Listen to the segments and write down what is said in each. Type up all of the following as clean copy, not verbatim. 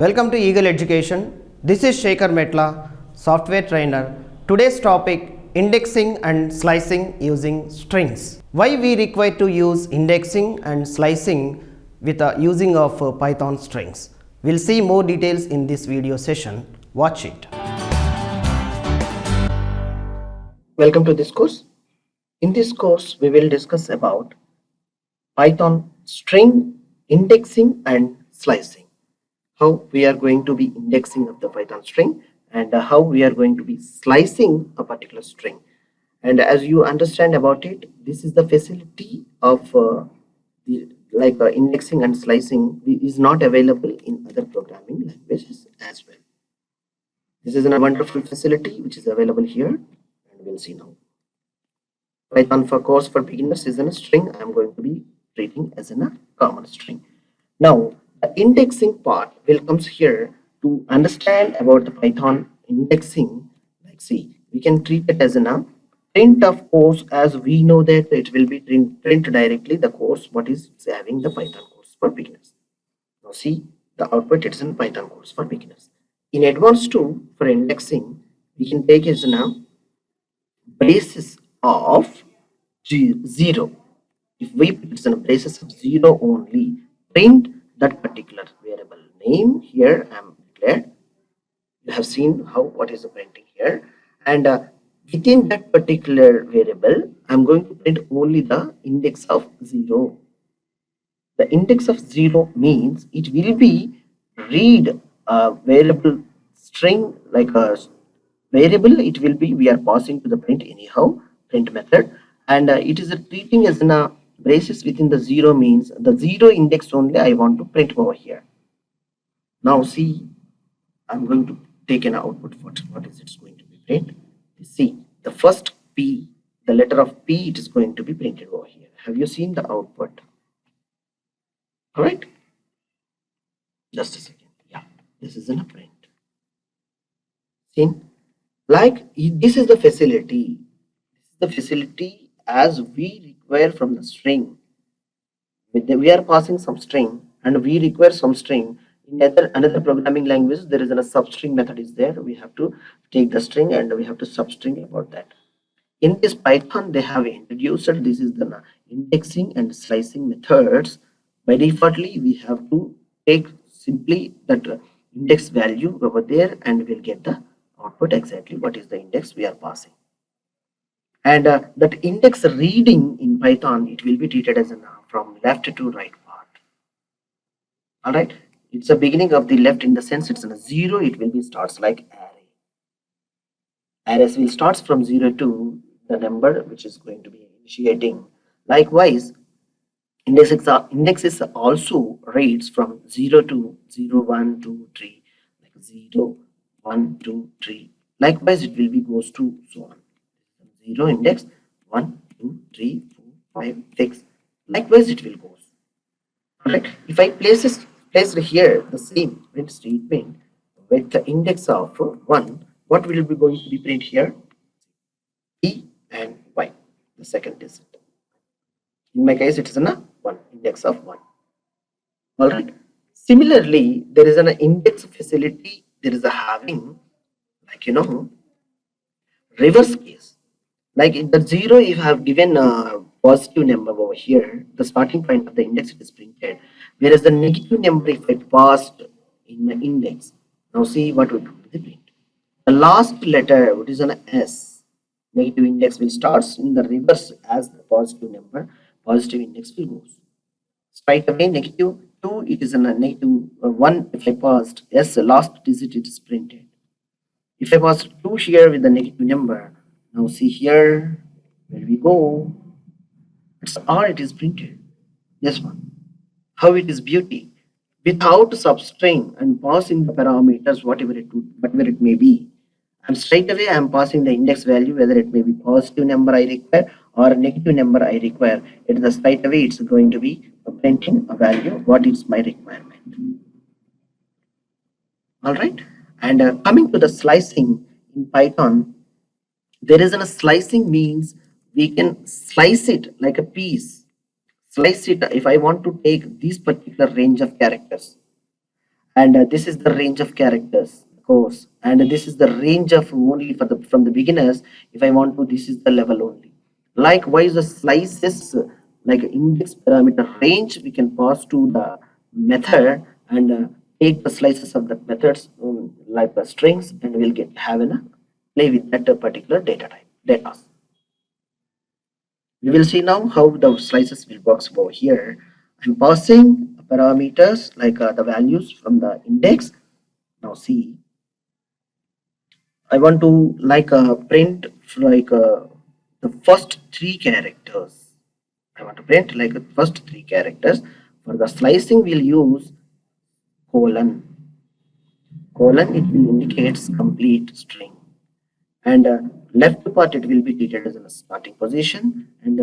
Welcome to Eagle Education. This is Sekhar Metla, software trainer. Today's topic, indexing and slicing using strings. Why we require to use indexing and slicing with the using of Python strings. We'll see more details in this video session. Watch it. Welcome to this course. In this course, we will discuss about Python string indexing and slicing. How we are going to be indexing of the Python string and how we are going to be slicing a particular string. And as you understand about it, this is the facility of indexing and slicing is not available in other programming languages as well. This is a wonderful facility which is available here, and we'll see now. Python for course for beginners is in a string. I am going to be treating as in a common string. Now the indexing part will comes here to understand about the Python indexing. Like see, we can treat it as in a print of course, as we know that it will be print directly the course what is having the Python course for beginners. Now see the output, it's in Python course for beginners. In advanced 2 for indexing, we can take as in a basis of 0. If we put it in a basis of 0 only, print that particular variable name. Here I am declared. You have seen how what is the printing here, and within that particular variable I am going to print only the index of 0. The index of 0 means it will be read a variable string, like a variable. It will be, we are passing to the print anyhow, print method, and it is a treating as a braces within the 0 means the 0 index only I want to print over here. Now see, I'm going to take an output. What is it going to be print? See, the first P, the letter of P, it is going to be printed over here. Have you seen the output? All right, just a second. Yeah, this is in a print. Seen, like this is the facility. This is the facility as we require from the string. We are passing some string and we require some string. In another programming language, there is a substring method is there. We have to take the string and we have to substring about that. In this Python, they have introduced this is the indexing and slicing methods. By defaultly, we have to take simply that index value over there and we'll get the output exactly what is the index we are passing. And that index reading in Python, it will be treated as from left to right part. All right, it's a beginning of the left in the sense it's a 0. It will be starts like array. Arrays will starts from 0 to the number which is going to be initiating. Likewise, indexes also reads from 0 to 0, 1, 2, 3, like 0, 1, 2, 3. Likewise, it will be goes to so on. 0 index 1, 2, 3, 4, 5, 6. Likewise, it will go. Alright, if I place here the same print statement with the index of 1, what will be going to be print here? E and Y, the second digit. In my case, it is a 1, index of 1. Alright. Similarly, there is an index facility. There is a having, like reverse case. Like in the 0, if I have given a positive number over here, the starting point of the index is printed. Whereas the negative number, if I passed in my index, now see what would be the print. The last letter, which is an S, negative index will start in the reverse as the positive number, positive index will go. Straight away, negative 2, it is a negative 1. If I passed S, the last digit, it is printed. If I pass 2 here with the negative number, now see here where we go, it's R, it is printed. This one, how it is beauty, without substring and passing the parameters whatever it may be, and straight away I am passing the index value, whether it may be positive number I require or a negative number I require. It is straight away it's going to be printing a value what is my requirement. All right, and coming to the slicing in Python, there is a slicing means we can slice it like a piece. Slice it if I want to take this particular range of characters, and this is the range of characters course, and this is the range of only for the from the beginners. If I want to, this is the level only. Likewise, the slices like index parameter range we can pass to the method, and take the slices of the methods like the strings, and we'll get have a play with that particular data type data. We will see now how the slices will work over here. I'm passing parameters like the values from the index. Now see, I want to print like the first three characters. I want to print like the first three characters. For the slicing, we'll use colon. Colon, it will indicate complete string, and left part it will be treated as a starting position, and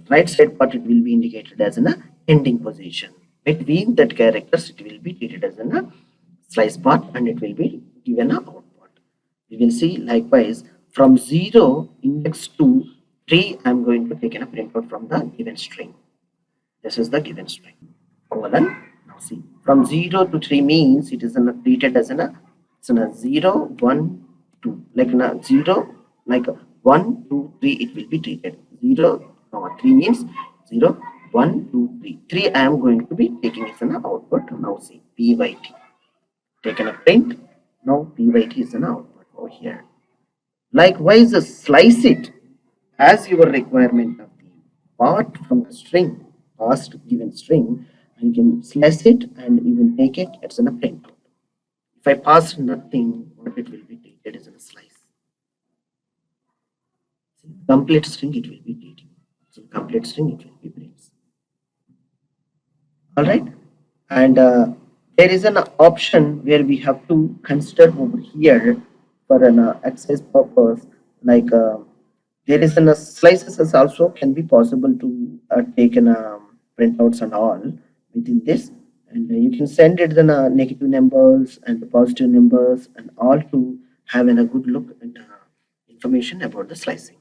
right side part it will be indicated as an ending position. Between that characters it will be treated as a slice part, and it will be given a output. We will see likewise from 0 index to 3 I am going to take a printout from the given string. This is the given string colon. Now see, from 0 to 3 means it is treated as a 0 1 2, like 0 like 1 2 3 it will be treated. 0 3 means 0 1 2 3. 3 I am going to be taking as an output. Now see, pyt taken a print. Now pyt is an output over here. Likewise, slice it as your requirement of the part from the string, past given string, and you can slice it and you will take it as a printout. If I pass nothing, what it will be treated as a slice. Complete string it will be treated. So complete string it will be prints. Alright, and there is an option where we have to consider over here for an exercise purpose, like there is an slices also can be possible to take an printouts and all within this, and you can send it the negative numbers and the positive numbers and all to have a good look and information about the slicing.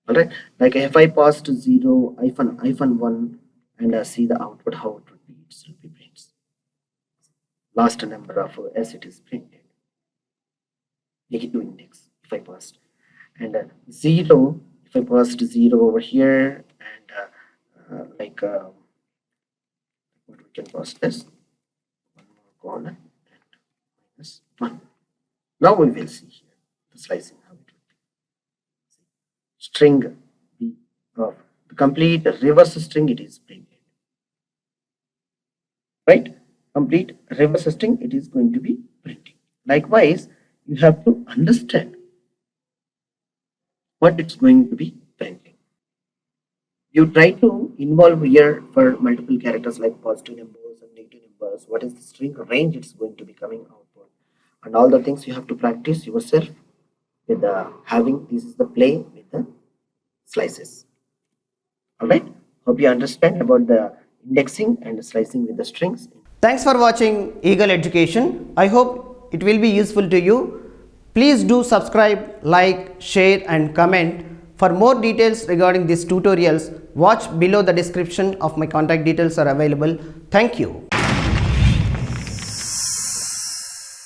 All right, like if I pass to 0 -1 and see the output how it would be, it will be prints last number of as it is printed, negative index if I passed, and 0 if I passed 0 over here, and what we can pass this one more colon and -1. Now we will see here the slicing how it would be. String of the complete reverse string it is printed, right? Complete reverse string it is going to be printing. Likewise, you have to understand what it's going to be printing. You try to involve here for multiple characters like positive numbers and negative numbers. What is the string range it's going to be coming output, and all the things you have to practice yourself with having this is the play with the slices. All right. Hope you understand about the indexing and slicing with the strings. Thanks for watching Eagle Education. I hope it will be useful to you. Please do subscribe, like, share and comment. For more details regarding these tutorials, watch below. The description of my contact details are available. Thank you.